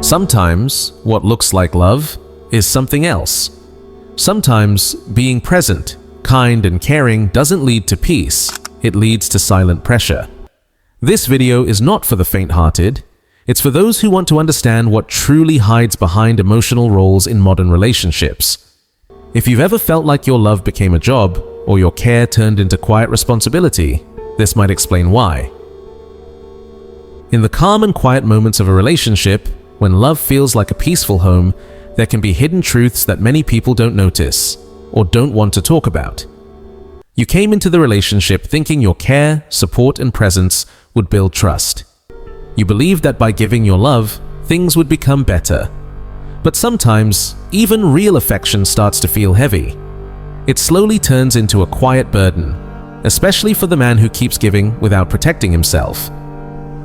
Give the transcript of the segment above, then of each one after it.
Sometimes what looks like love is something else. Sometimes being present, kind, and caring doesn't lead to peace, it leads to silent pressure. This video is not for the faint-hearted. It's for those who want to understand what truly hides behind emotional roles in modern relationships. If you've ever felt like your love became a job, or your care turned into quiet responsibility, this might explain why. In the calm and quiet moments of a relationship, when love feels like a peaceful home, there can be hidden truths that many people don't notice, or don't want to talk about. You came into the relationship thinking your care, support, and presence would build trust. You believed that by giving your love, things would become better. But sometimes, even real affection starts to feel heavy. It slowly turns into a quiet burden, especially for the man who keeps giving without protecting himself.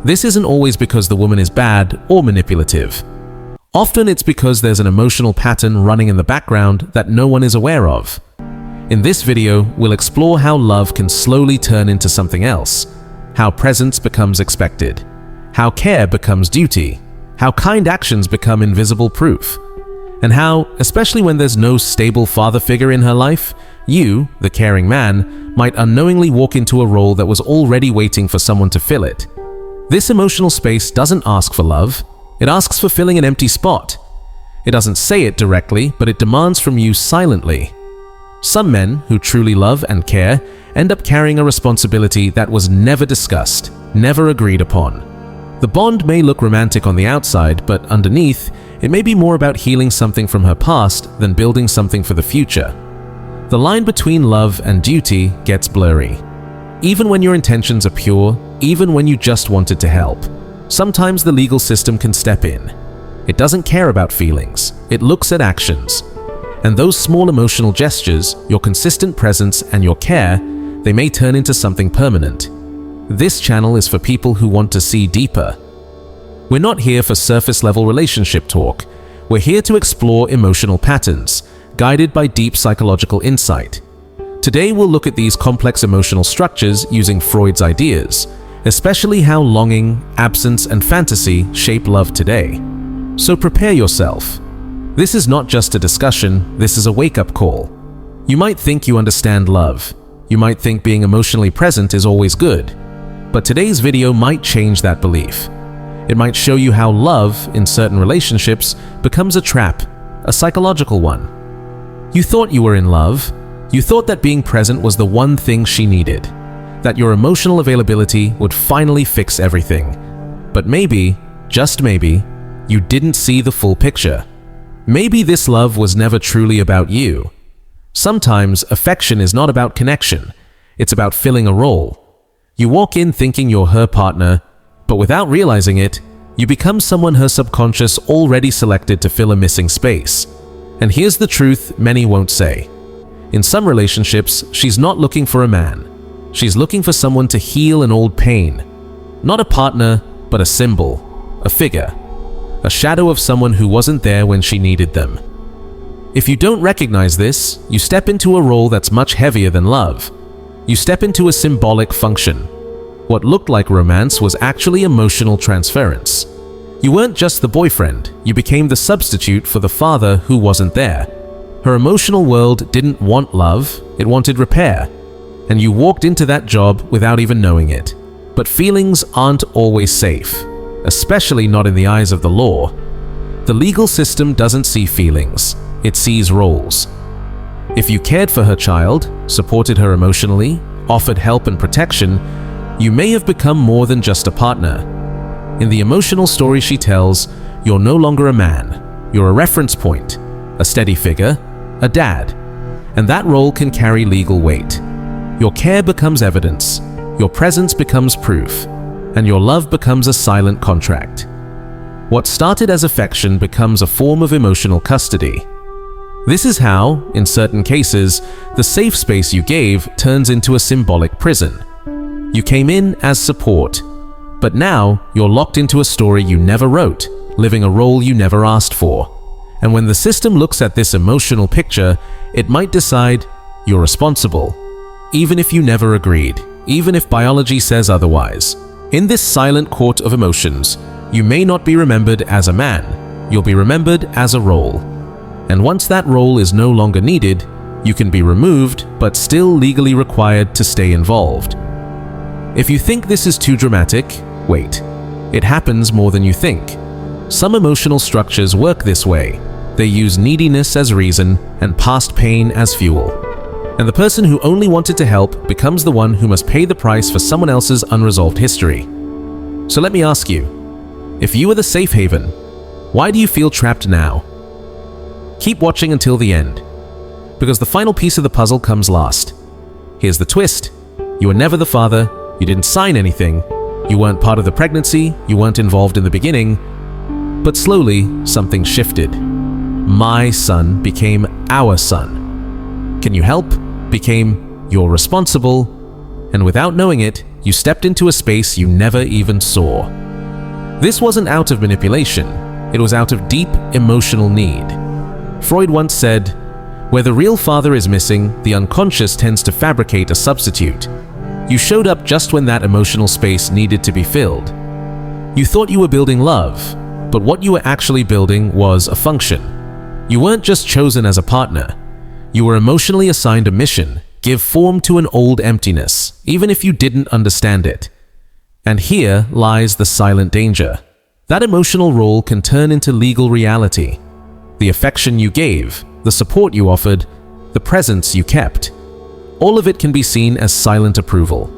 This isn't always because the woman is bad or manipulative. Often it's because there's an emotional pattern running in the background that no one is aware of. In this video, we'll explore how love can slowly turn into something else, how presence becomes expected, how care becomes duty, how kind actions become invisible proof, and how, especially when there's no stable father figure in her life, you, the caring man, might unknowingly walk into a role that was already waiting for someone to fill it. This emotional space doesn't ask for love, it asks for filling an empty spot. It doesn't say it directly, but it demands from you silently. Some men who truly love and care end up carrying a responsibility that was never discussed, never agreed upon. The bond may look romantic on the outside, but underneath, it may be more about healing something from her past than building something for the future. The line between love and duty gets blurry. Even when your intentions are pure, even when you just wanted to help, sometimes the legal system can step in. It doesn't care about feelings, it looks at actions. And those small emotional gestures, your consistent presence and your care, they may turn into something permanent. This channel is for people who want to see deeper. We're not here for surface-level relationship talk. We're here to explore emotional patterns, guided by deep psychological insight. Today we'll look at these complex emotional structures using Freud's ideas, especially how longing, absence, and fantasy shape love today. So prepare yourself. This is not just a discussion, this is a wake-up call. You might think you understand love. You might think being emotionally present is always good. But today's video might change that belief. It might show you how love, in certain relationships, becomes a trap, a psychological one. You thought you were in love. You thought that being present was the one thing she needed, that your emotional availability would finally fix everything. But maybe, just maybe, you didn't see the full picture. Maybe this love was never truly about you. Sometimes affection is not about connection, it's about filling a role. You walk in thinking you're her partner, but without realizing it, you become someone her subconscious already selected to fill a missing space. And here's the truth many won't say. In some relationships, she's not looking for a man. She's looking for someone to heal an old pain. Not a partner, but a symbol, a figure, a shadow of someone who wasn't there when she needed them. If you don't recognize this, you step into a role that's much heavier than love. You step into a symbolic function. What looked like romance was actually emotional transference. You weren't just the boyfriend, you became the substitute for the father who wasn't there. Her emotional world didn't want love, it wanted repair. And you walked into that job without even knowing it. But feelings aren't always safe, especially not in the eyes of the law. The legal system doesn't see feelings, it sees roles. If you cared for her child, supported her emotionally, offered help and protection, you may have become more than just a partner. In the emotional story she tells, you're no longer a man, you're a reference point, a steady figure, a dad, and that role can carry legal weight. Your care becomes evidence, your presence becomes proof, and your love becomes a silent contract. What started as affection becomes a form of emotional custody. This is how, in certain cases, the safe space you gave turns into a symbolic prison. You came in as support, but now you're locked into a story you never wrote, living a role you never asked for. And when the system looks at this emotional picture, it might decide you're responsible, even if you never agreed, even if biology says otherwise. In this silent court of emotions, you may not be remembered as a man, you'll be remembered as a role. And once that role is no longer needed, you can be removed but still legally required to stay involved. If you think this is too dramatic, wait. It happens more than you think. Some emotional structures work this way. They use neediness as reason and past pain as fuel. And the person who only wanted to help becomes the one who must pay the price for someone else's unresolved history. So let me ask you, if you were the safe haven, why do you feel trapped now? Keep watching until the end, because the final piece of the puzzle comes last. Here's the twist. You were never the father, you didn't sign anything, you weren't part of the pregnancy, you weren't involved in the beginning, but slowly something shifted. My son became our son. Can you help? Became you're responsible, and without knowing it, you stepped into a space you never even saw. This wasn't out of manipulation, it was out of deep emotional need. Freud once said, "Where the real father is missing, the unconscious tends to fabricate a substitute." You showed up just when that emotional space needed to be filled. You thought you were building love, but what you were actually building was a function. You weren't just chosen as a partner. You were emotionally assigned a mission, give form to an old emptiness, even if you didn't understand it. And here lies the silent danger. That emotional role can turn into legal reality. The affection you gave, the support you offered, the presence you kept, all of it can be seen as silent approval,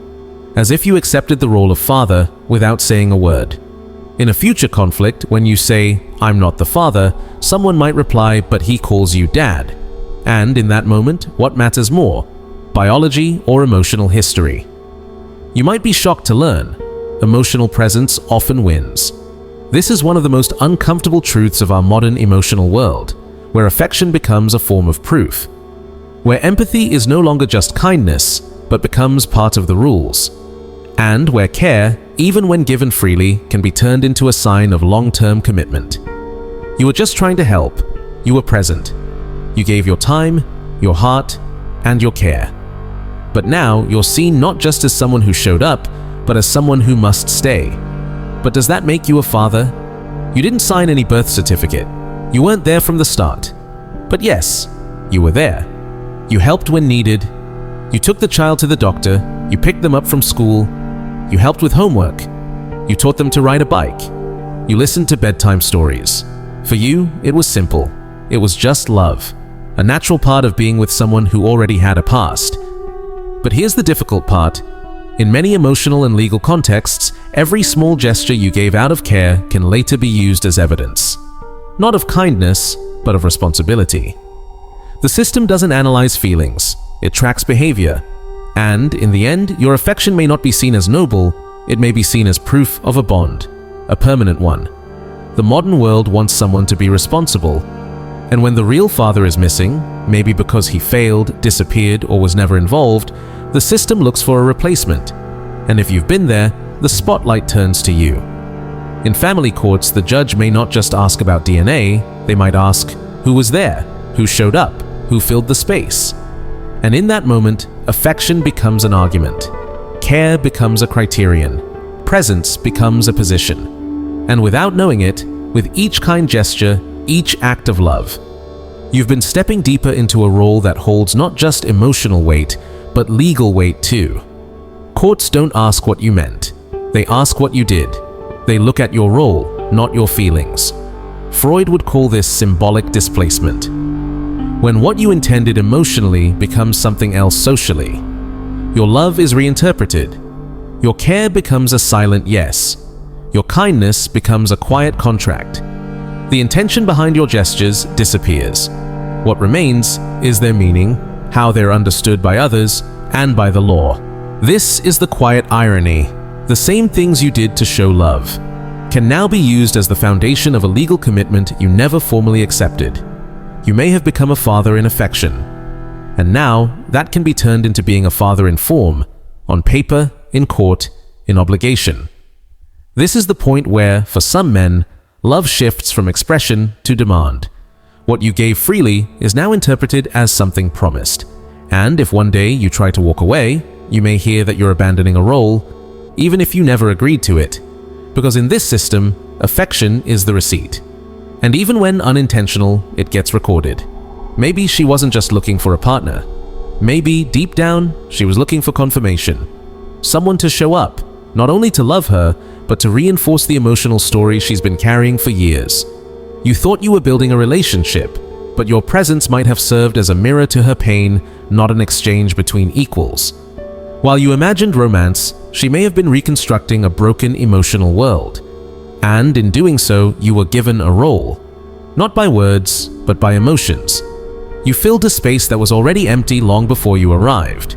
as if you accepted the role of father without saying a word. In a future conflict, when you say, "I'm not the father," someone might reply, "But he calls you dad." And in that moment, what matters more, biology or emotional history? You might be shocked to learn, emotional presence often wins. This is one of the most uncomfortable truths of our modern emotional world, where affection becomes a form of proof, where empathy is no longer just kindness, but becomes part of the rules, and where care, even when given freely, can be turned into a sign of long-term commitment. You were just trying to help. You were present. You gave your time, your heart, and your care. But now you're seen not just as someone who showed up, but as someone who must stay. But does that make you a father? You didn't sign any birth certificate. You weren't there from the start. But yes, you were there. You helped when needed. You took the child to the doctor. You picked them up from school. You helped with homework. You taught them to ride a bike. You listened to bedtime stories. For you, it was simple. It was just love, a natural part of being with someone who already had a past. But here's the difficult part. In many emotional and legal contexts, every small gesture you gave out of care can later be used as evidence. Not of kindness, but of responsibility. The system doesn't analyze feelings, it tracks behavior. And in the end, your affection may not be seen as noble, it may be seen as proof of a bond, a permanent one. The modern world wants someone to be responsible. And when the real father is missing, maybe because he failed, disappeared, or was never involved, the system looks for a replacement. And if you've been there, the spotlight turns to you. In family courts, the judge may not just ask about DNA, they might ask, who was there? Who showed up? Who filled the space? And in that moment, affection becomes an argument. Care becomes a criterion. Presence becomes a position. And without knowing it, with each kind gesture, each act of love, you've been stepping deeper into a role that holds not just emotional weight, but legal weight too. Courts don't ask what you meant. They ask what you did. They look at your role, not your feelings. Freud would call this symbolic displacement. When what you intended emotionally becomes something else socially, your love is reinterpreted. Your care becomes a silent yes. Your kindness becomes a quiet contract. The intention behind your gestures disappears. What remains is their meaning, how they're understood by others, and by the law. This is the quiet irony. The same things you did to show love can now be used as the foundation of a legal commitment you never formally accepted. You may have become a father in affection, and now that can be turned into being a father in form, on paper, in court, in obligation. This is the point where, for some men, love shifts from expression to demand. What you gave freely is now interpreted as something promised, and if one day you try to walk away, you may hear that you're abandoning a role, even if you never agreed to it, because in this system, affection is the receipt. And even when unintentional, it gets recorded. Maybe she wasn't just looking for a partner. Maybe, deep down, she was looking for confirmation. Someone to show up, not only to love her, but to reinforce the emotional story she's been carrying for years. You thought you were building a relationship, but your presence might have served as a mirror to her pain, not an exchange between equals. While you imagined romance, she may have been reconstructing a broken emotional world. And in doing so, you were given a role. Not by words, but by emotions. You filled a space that was already empty long before you arrived.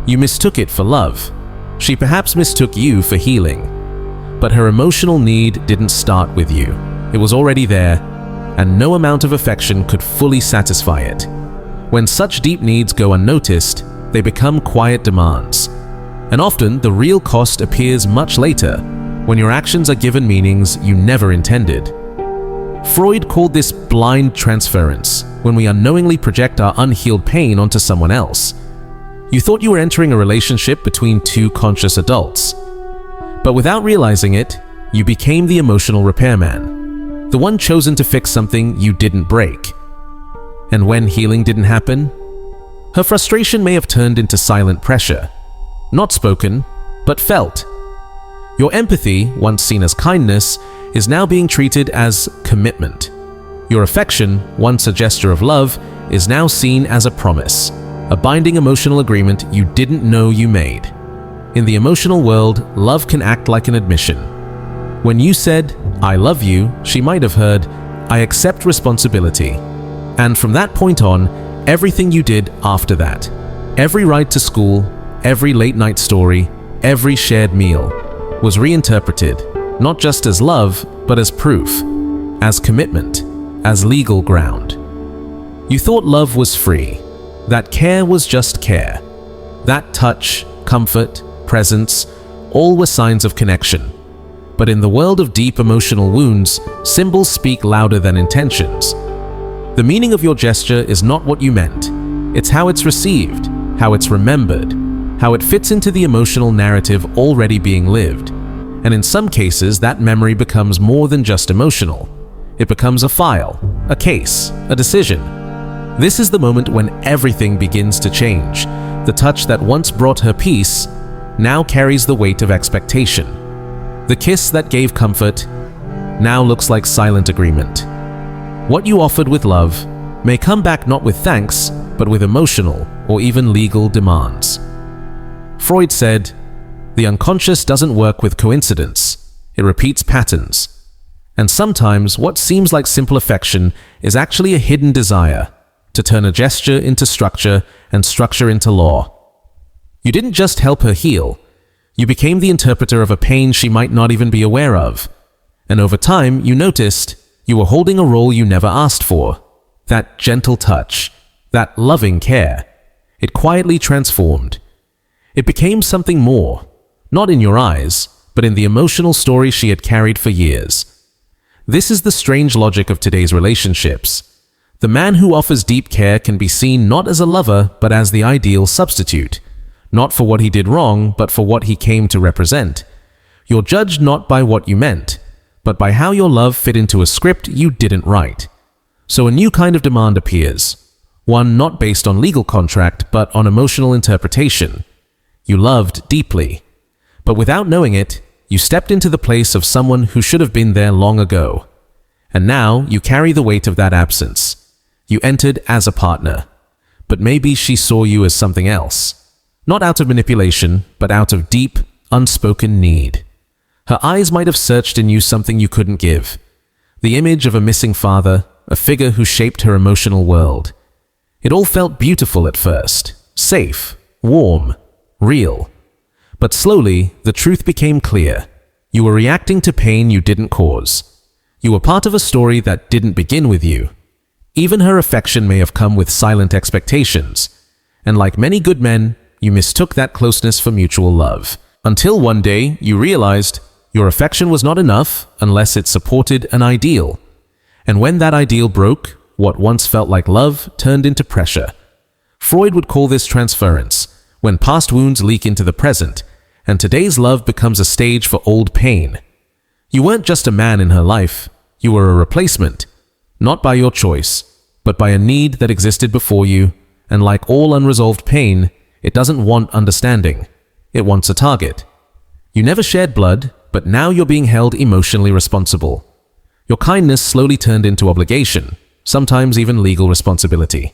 You mistook it for love. She perhaps mistook you for healing. But her emotional need didn't start with you. It was already there, and no amount of affection could fully satisfy it. When such deep needs go unnoticed, they become quiet demands. And often, the real cost appears much later, when your actions are given meanings you never intended. Freud called this blind transference, when we unknowingly project our unhealed pain onto someone else. You thought you were entering a relationship between two conscious adults. But without realizing it, you became the emotional repairman, the one chosen to fix something you didn't break. And when healing didn't happen, her frustration may have turned into silent pressure, not spoken, but felt. Your empathy, once seen as kindness, is now being treated as commitment. Your affection, once a gesture of love, is now seen as a promise, a binding emotional agreement you didn't know you made. In the emotional world, love can act like an admission. When you said, "I love you," she might have heard, "I accept responsibility." And from that point on, everything you did after that, every ride to school, every late night story, every shared meal, was reinterpreted, not just as love, but as proof, as commitment, as legal ground. You thought love was free, that care was just care, that touch, comfort, presence, all were signs of connection. But in the world of deep emotional wounds, symbols speak louder than intentions. The meaning of your gesture is not what you meant. It's how it's received, how it's remembered, how it fits into the emotional narrative already being lived. And in some cases, that memory becomes more than just emotional. It becomes a file, a case, a decision. This is the moment when everything begins to change. The touch that once brought her peace now carries the weight of expectation. The kiss that gave comfort now looks like silent agreement. What you offered with love may come back not with thanks, but with emotional or even legal demands. Freud said, "The unconscious doesn't work with coincidence. It repeats patterns. And sometimes what seems like simple affection is actually a hidden desire to turn a gesture into structure and structure into law." You didn't just help her heal. You became the interpreter of a pain she might not even be aware of. And over time, you noticed you were holding a role you never asked for. That gentle touch, that loving care. It quietly transformed. It became something more, not in your eyes, but in the emotional story she had carried for years. This is the strange logic of today's relationships. The man who offers deep care can be seen not as a lover, but as the ideal substitute. Not for what he did wrong, but for what he came to represent. You're judged not by what you meant, but by how your love fit into a script you didn't write. So a new kind of demand appears, one not based on legal contract, but on emotional interpretation. You loved deeply, but without knowing it, you stepped into the place of someone who should have been there long ago. And now you carry the weight of that absence. You entered as a partner, but maybe she saw you as something else. Not out of manipulation, but out of deep, unspoken need. Her eyes might have searched in you something you couldn't give. The image of a missing father, a figure who shaped her emotional world. It all felt beautiful at first, safe, warm, real. But slowly, the truth became clear. You were reacting to pain you didn't cause. You were part of a story that didn't begin with you. Even her affection may have come with silent expectations. And like many good men, you mistook that closeness for mutual love. Until one day, you realized your affection was not enough unless it supported an ideal. And when that ideal broke, what once felt like love turned into pressure. Freud would call this transference, when past wounds leak into the present, and today's love becomes a stage for old pain. You weren't just a man in her life, you were a replacement, not by your choice, but by a need that existed before you, and like all unresolved pain, it doesn't want understanding. It wants a target. You never shared blood, but now you're being held emotionally responsible. Your kindness slowly turned into obligation, sometimes even legal responsibility.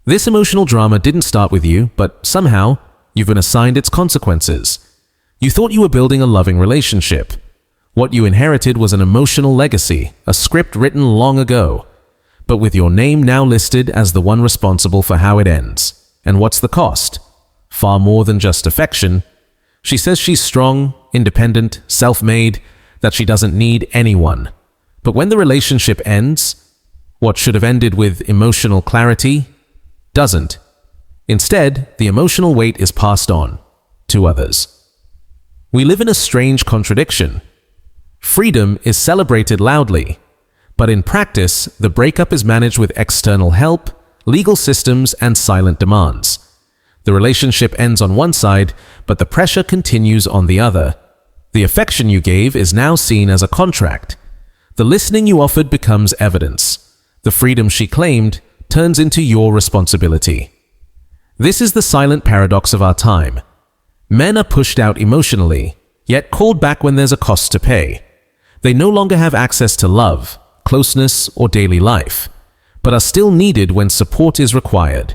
This emotional drama didn't start with you, but somehow, you've been assigned its consequences. You thought you were building a loving relationship. What you inherited was an emotional legacy, a script written long ago, but with your name now listed as the one responsible for how it ends. And what's the cost? Far more than just affection. She says she's strong, independent, self-made, that she doesn't need anyone. But when the relationship ends, what should have ended with emotional clarity doesn't. Instead, the emotional weight is passed on to others. We live in a strange contradiction. Freedom is celebrated loudly, but in practice, the breakup is managed with external help, legal systems, and silent demands. The relationship ends on one side, but the pressure continues on the other. The affection you gave is now seen as a contract. The listening you offered becomes evidence. The freedom she claimed turns into your responsibility. This is the silent paradox of our time. Men are pushed out emotionally, yet called back when there's a cost to pay. They no longer have access to love, closeness, or daily life, but are still needed when support is required.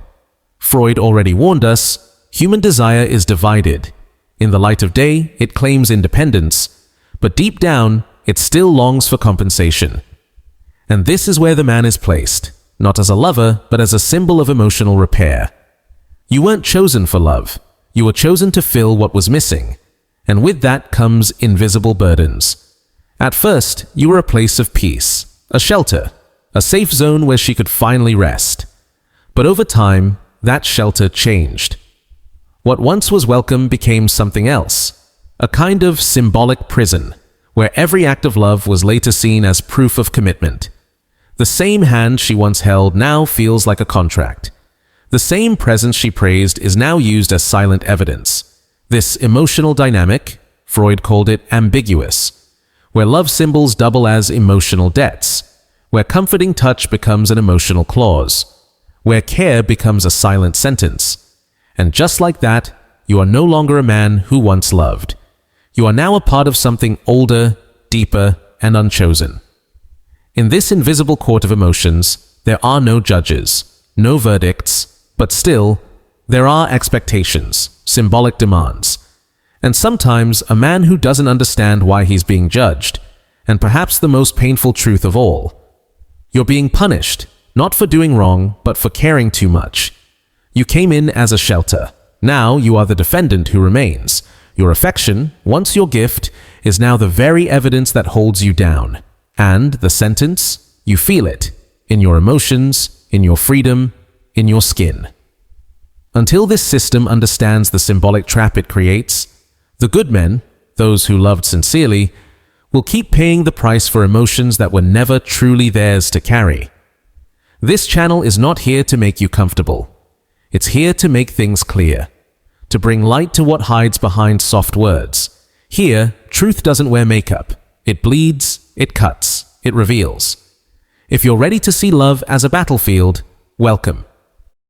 Freud already warned us, human desire is divided. In the light of day, it claims independence, but deep down, it still longs for compensation. And this is where the man is placed, not as a lover, but as a symbol of emotional repair. You weren't chosen for love. You were chosen to fill what was missing. And with that comes invisible burdens. At first, you were a place of peace, a shelter, a safe zone where she could finally rest. But over time, that shelter changed. What once was welcome became something else, a kind of symbolic prison, where every act of love was later seen as proof of commitment. The same hand she once held now feels like a contract. The same presence she praised is now used as silent evidence. This emotional dynamic, Freud called it ambiguous, where love symbols double as emotional debts, where comforting touch becomes an emotional clause, where care becomes a silent sentence. And just like that, you are no longer a man who once loved. You are now a part of something older, deeper, and unchosen. In this invisible court of emotions, there are no judges, no verdicts, but still, there are expectations, symbolic demands. And sometimes a man who doesn't understand why he's being judged, and perhaps the most painful truth of all. You're being punished, not for doing wrong, but for caring too much. You came in as a shelter. Now you are the defendant who remains. Your affection, once your gift, is now the very evidence that holds you down. And the sentence, you feel it, in your emotions, in your freedom, in your skin. Until this system understands the symbolic trap it creates, the good men, those who loved sincerely, will keep paying the price for emotions that were never truly theirs to carry. This channel is not here to make you comfortable. It's here to make things clear, to bring light to what hides behind soft words. Here, truth doesn't wear makeup. It bleeds, it cuts, it reveals. If you're ready to see love as a battlefield, welcome.